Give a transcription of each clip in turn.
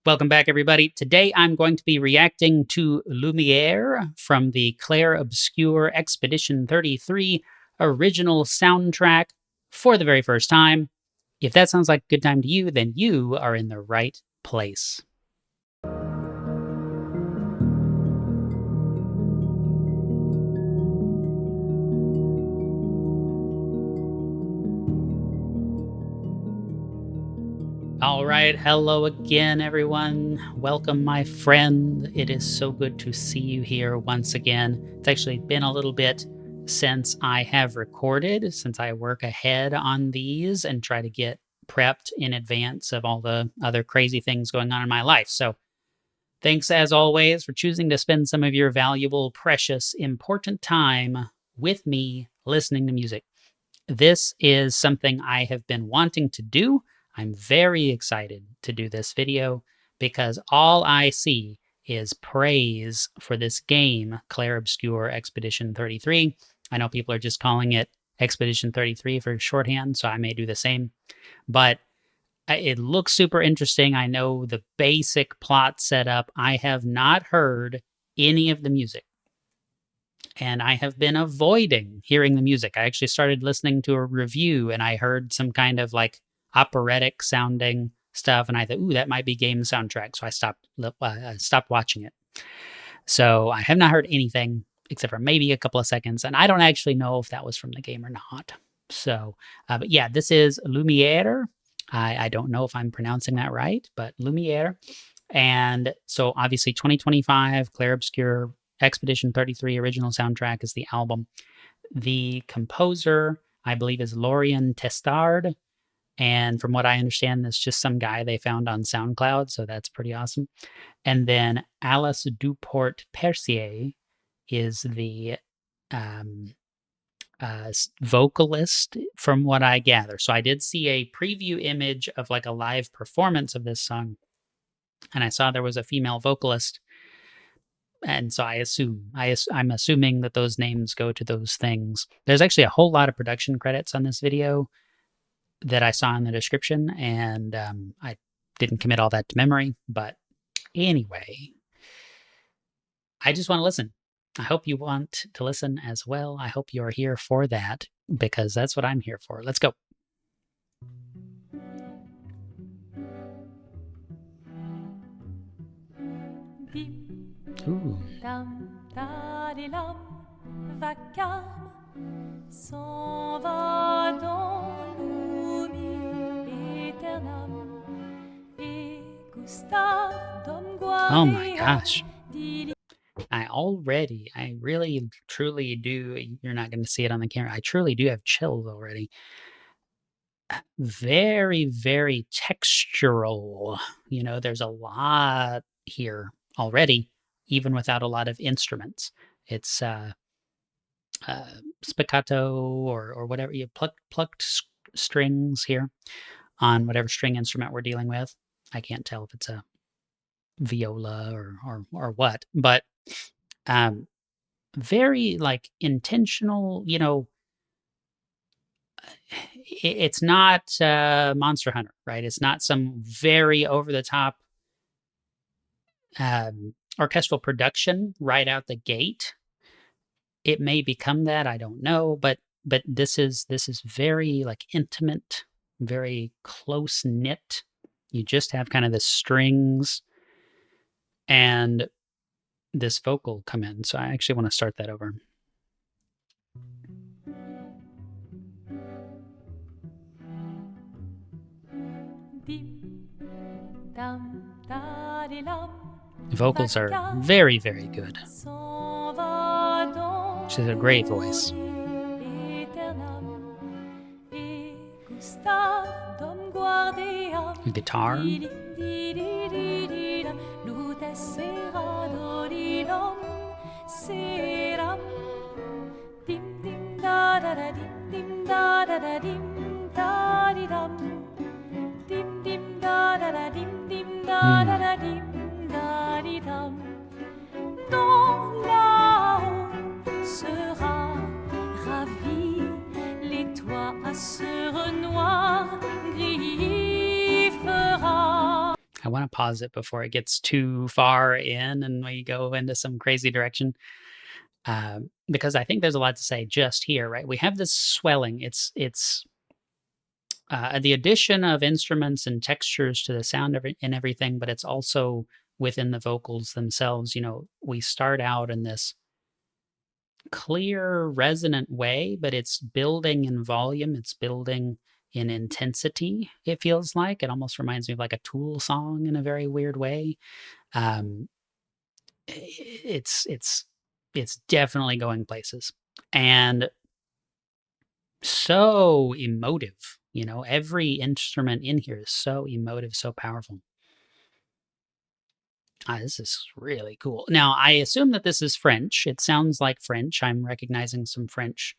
Welcome back, everybody. Today I'm going to be reacting to Lumière from the Clair Obscur Expedition 33 original soundtrack for the very first time. If that sounds like a good time to you, then you are in the right place. All right, hello again, everyone. Welcome, my friend. It is so good to see you here once again. It's actually been a little bit since I have recorded, since I work ahead on these and try to get prepped in advance of all the other crazy things going on in my life. So thanks, as always, for choosing to spend some of your valuable, precious, important time with me listening to music. This is something I have been wanting to do. I'm very excited to do this video because all I see is praise for this game, Clair Obscur Expedition 33. I know people are just calling it Expedition 33 for shorthand, so I may do the same. But it looks super interesting. I know the basic plot setup. I have not heard any of the music, and I have been avoiding hearing the music. I actually started listening to a review, and I heard some kind of like operatic sounding stuff, and I thought, ooh, that might be game soundtrack, so I stopped watching it. So I have not heard anything except for maybe a couple of seconds, and I don't actually know if that was from the game or not. So, but yeah, this is Lumière. I don't know if I'm pronouncing that right, but Lumière. And so obviously 2025, Clair Obscur Expedition 33 original soundtrack is the album. The composer, I believe, is Laurent Testard. And from what I understand, that's just some guy they found on SoundCloud, so that's pretty awesome. And then Alice Duport-Percier is the vocalist, from what I gather. So I did see a preview image of like a live performance of this song, and I saw there was a female vocalist. And so I'm assuming that those names go to those things. There's actually a whole lot of production credits on this video that I saw in the description, and I didn't commit all that to memory. But anyway, I just want to listen. I hope you want to listen as well. I hope you're here for that, because that's what I'm here for. Let's go. Ooh. Oh my gosh. I really, truly do. You're not going to see it on the camera. I truly do have chills already. Very, very textural. You know, there's a lot here already, even without a lot of instruments. It's spiccato or whatever. You plucked strings here on whatever string instrument we're dealing with. I can't tell if it's a viola or what, but very like intentional. You know, it's not Monster Hunter, right? It's not some very over the top orchestral production right out the gate. It may become that, I don't know, but this is very like intimate, very close knit. You just have kind of the strings and this vocal come in. So I actually want to start that over. The vocals are very, very good. She has a great voice. The guitar. I want to pause it before it gets too far in and we go into some crazy direction. Because I think there's a lot to say just here, right? We have this swelling. It's the addition of instruments and textures to the sound and everything, but it's also within the vocals themselves. We start out in this clear, resonant way, but it's building in volume. It's building in intensity. It feels like it almost reminds me of like a Tool song in a very weird way. Um, it's definitely going places, and so emotive. Every instrument in here is so emotive, so powerful. This is really cool. Now, I assume that this is French. It sounds like French. I'm recognizing some French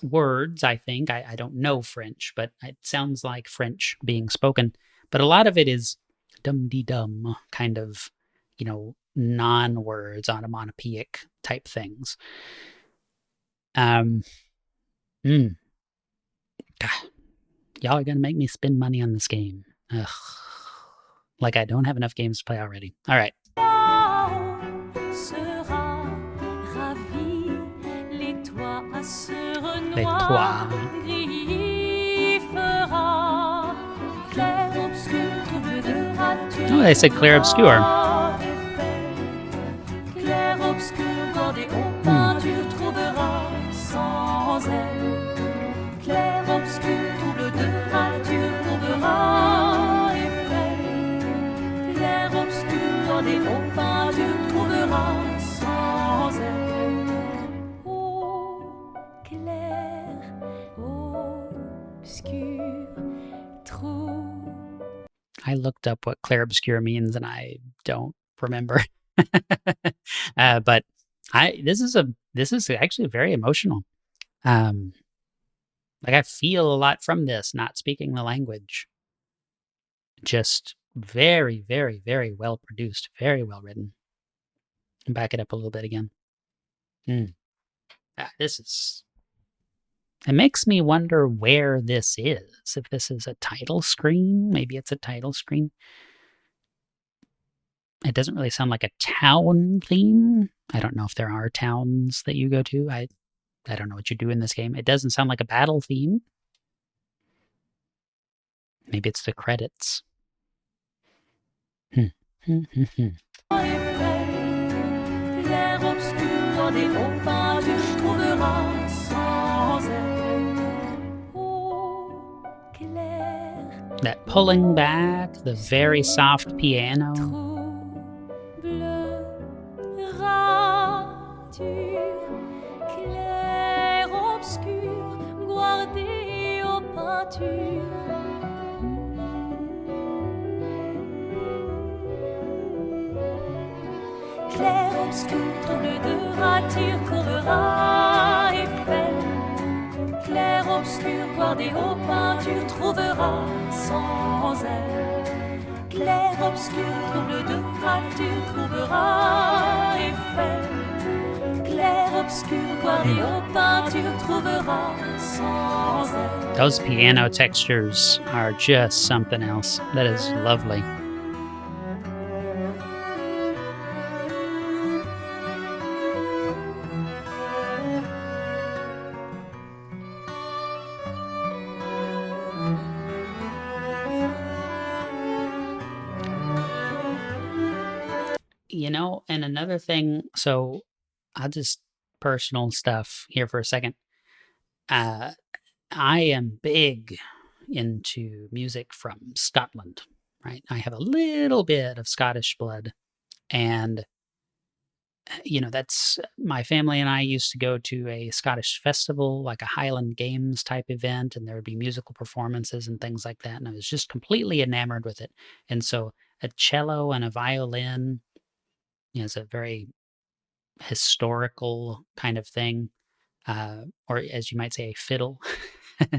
words, I think. I don't know French, but it sounds like French being spoken. But a lot of it is dum-de-dum, kind of, non-words, onomatopoeic type things. God, y'all are going to make me spend money on this game. Ugh. Like I don't have enough games to play already. All right. Les toits. Oh, they said Clair Obscur. Clair Obscur, bordé aux peintures, trouvera sans elle. Clair Obscur, trouble de rature, courbera effet. Clair Obscur, bordé aux peintures, trouvera sans elle. Oh, clair obscur, trou. I looked up what Clair Obscur means, and I don't remember. But this is actually very emotional. Like I feel a lot from this, not speaking the language. Just very, very, very well produced, very well written. Back it up a little bit again. It makes me wonder where this is. If this is a title screen, maybe it's a title screen. It doesn't really sound like a town theme. I don't know if there are towns that you go to. I don't know what you do in this game. It doesn't sound like a battle theme. Maybe it's the credits. That pulling back, the very soft piano. Clair obscur, trouble de rature, courbera effet. Clair obscur, bordé aux peintures, trouvera sans elle. Clair obscur, trouble de rature, courbera effet. Clair obscur, bordé aux peintures, trouvera sans elle. Those piano textures are just something else. That is lovely. And another thing, so I'll just personal stuff here for a second. I am big into music from Scotland, right? I have a little bit of Scottish blood, and that's my family and I used to go to a Scottish festival, like a Highland Games type event, and there would be musical performances and things like that, and I was just completely enamored with it. And so a cello and a violin is a very historical kind of thing, or as you might say, a fiddle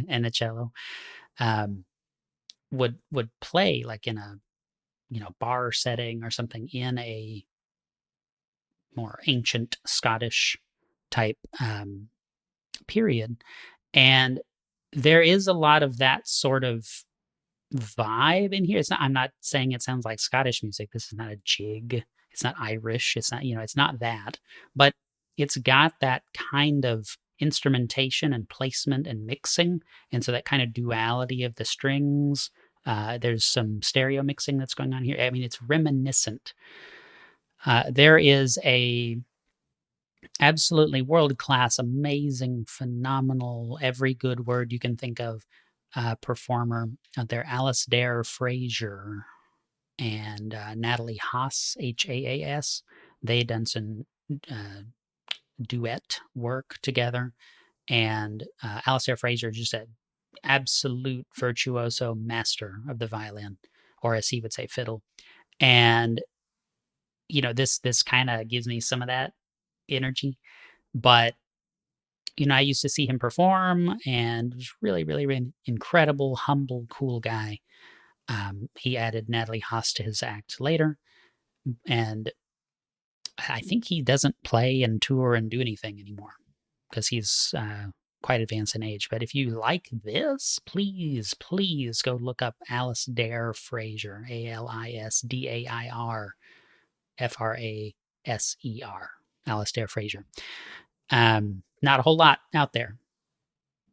and a cello, would play like in a bar setting or something in a more ancient Scottish type period. And there is a lot of that sort of vibe in here. It's not. I'm not saying it sounds like Scottish music. This is not a jig. It's not Irish. It's not. It's not that. But it's got that kind of instrumentation and placement and mixing, and so that kind of duality of the strings. There's some stereo mixing that's going on here. I mean, it's reminiscent. There is a absolutely world-class, amazing, phenomenal, every good word you can think of performer out there, Alasdair Fraser and Natalie Haas, Haas. They done some duet work together, and Alasdair Fraser is just an absolute virtuoso master of the violin, or as he would say, fiddle. And this kind of gives me some of that energy, but I used to see him perform, and was really, really, really incredible, humble, cool guy. He added Natalie Haas to his act later, and I think he doesn't play and tour and do anything anymore because he's quite advanced in age. But if you like this, please, please go look up Alasdair Fraser, Alisdair Fraser, Alasdair Fraser. Not a whole lot out there,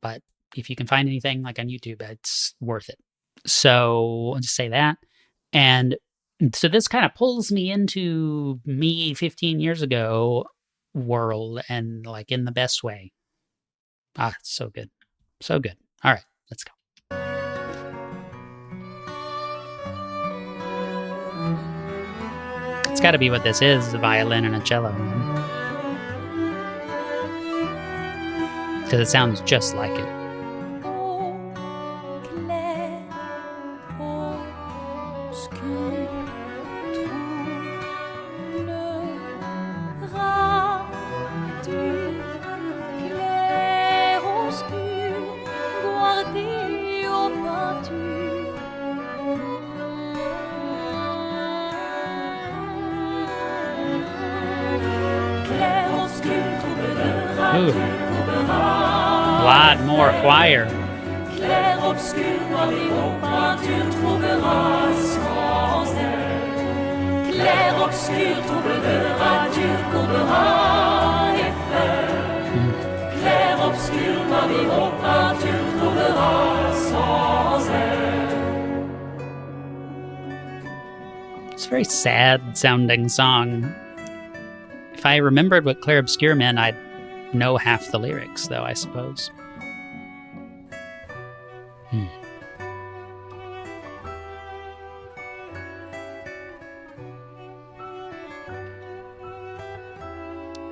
but if you can find anything like on YouTube, it's worth it. So I'll just say that. And so this kind of pulls me into me 15 years ago world, and like in the best way. It's so good. So good. All right, let's go. It's got to be what this is, a violin and a cello. Because it sounds just like it. Ooh. A lot more choir. Clair obscur, tu trouveras sans elle. Clair obscur, tu courberas les feux. Clair obscur, tu trouveras sans elle. It's a very sad sounding song. If I remembered what Clair Obscur meant, I'd know half the lyrics, though, I suppose.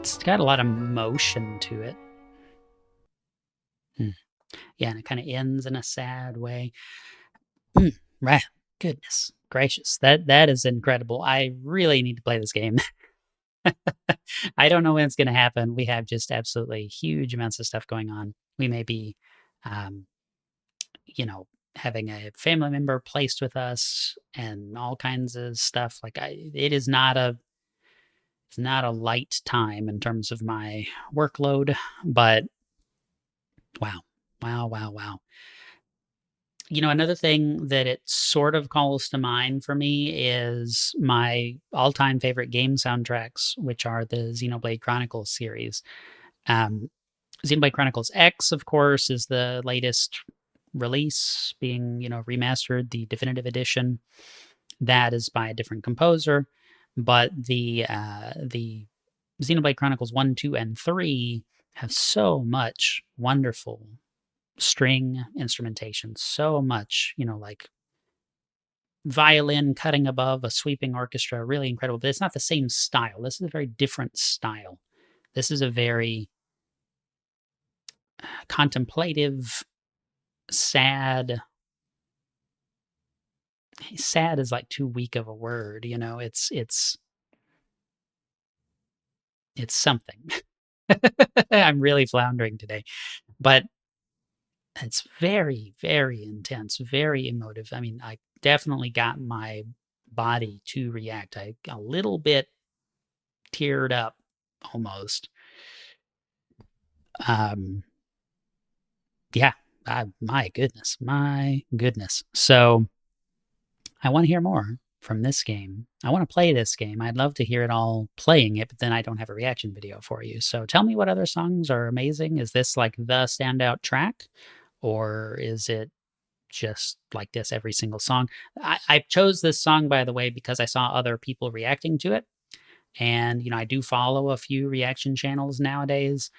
It's got a lot of motion to it. Yeah, and it kind of ends in a sad way. Right. Goodness gracious. That is incredible. I really need to play this game. I don't know when it's going to happen. We have just absolutely huge amounts of stuff going on. We may be, having a family member placed with us and all kinds of stuff. Like it's not a light time in terms of my workload, but wow. Another thing that it sort of calls to mind for me is my all-time favorite game soundtracks, which are the Xenoblade Chronicles series. Xenoblade Chronicles X, of course, is the latest release, being, remastered, the definitive edition. That is by a different composer, but the Xenoblade Chronicles 1, 2, and 3 have so much wonderful string instrumentation, so much, like violin cutting above a sweeping orchestra, really incredible. But it's not the same style. This is a very different style. This is a very contemplative, sad. Sad is like too weak of a word, it's something. I'm really floundering today, but it's very, very intense, very emotive. I mean, I definitely got my body to react. I a little bit teared up almost. Yeah, my goodness. So I want to hear more from this game. I want to play this game. I'd love to hear it all playing it, but then I don't have a reaction video for you. So tell me what other songs are amazing. Is this like the standout track, or is it just like this every single song? I chose this song, by the way, because I saw other people reacting to it. And, I do follow a few reaction channels nowadays,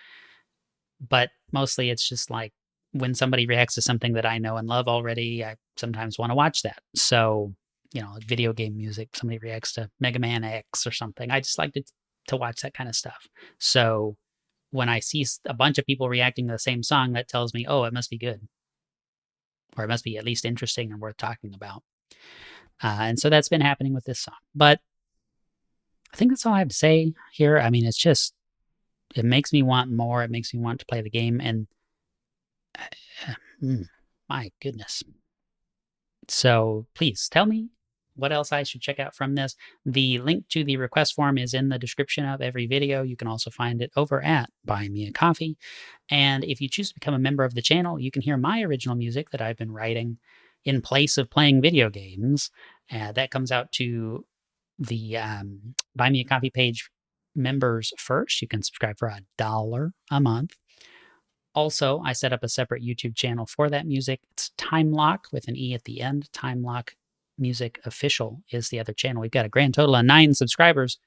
but mostly it's just like when somebody reacts to something that I know and love already, I sometimes want to watch that. So, like video game music, somebody reacts to Mega Man X or something. I just like to watch that kind of stuff. So when I see a bunch of people reacting to the same song, that tells me, oh, it must be good, or it must be at least interesting and worth talking about. And so that's been happening with this song. But I think that's all I have to say here. I mean, it's just, it makes me want more. It makes me want to play the game. And my goodness. So please tell me what else I should check out from this. The link to the request form is in the description of every video. You can also find it over at Buy Me a Coffee. And if you choose to become a member of the channel, you can hear my original music that I've been writing in place of playing video games. That comes out to the Buy Me a Coffee page members first. You can subscribe for $1 a month. Also, I set up a separate YouTube channel for that music. It's Time Lock with an E at the end. Time Lock Music Official is the other channel. We've got a grand total of 9 subscribers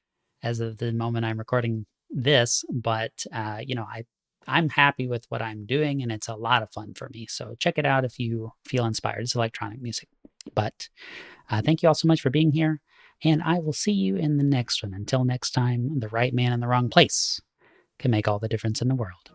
as of the moment I'm recording this, but I'm happy with what I'm doing, and it's a lot of fun for me. So check it out if you feel inspired. It's electronic music. But thank you all so much for being here, and I will see you in the next one. Until next time, the right man in the wrong place can make all the difference in the world.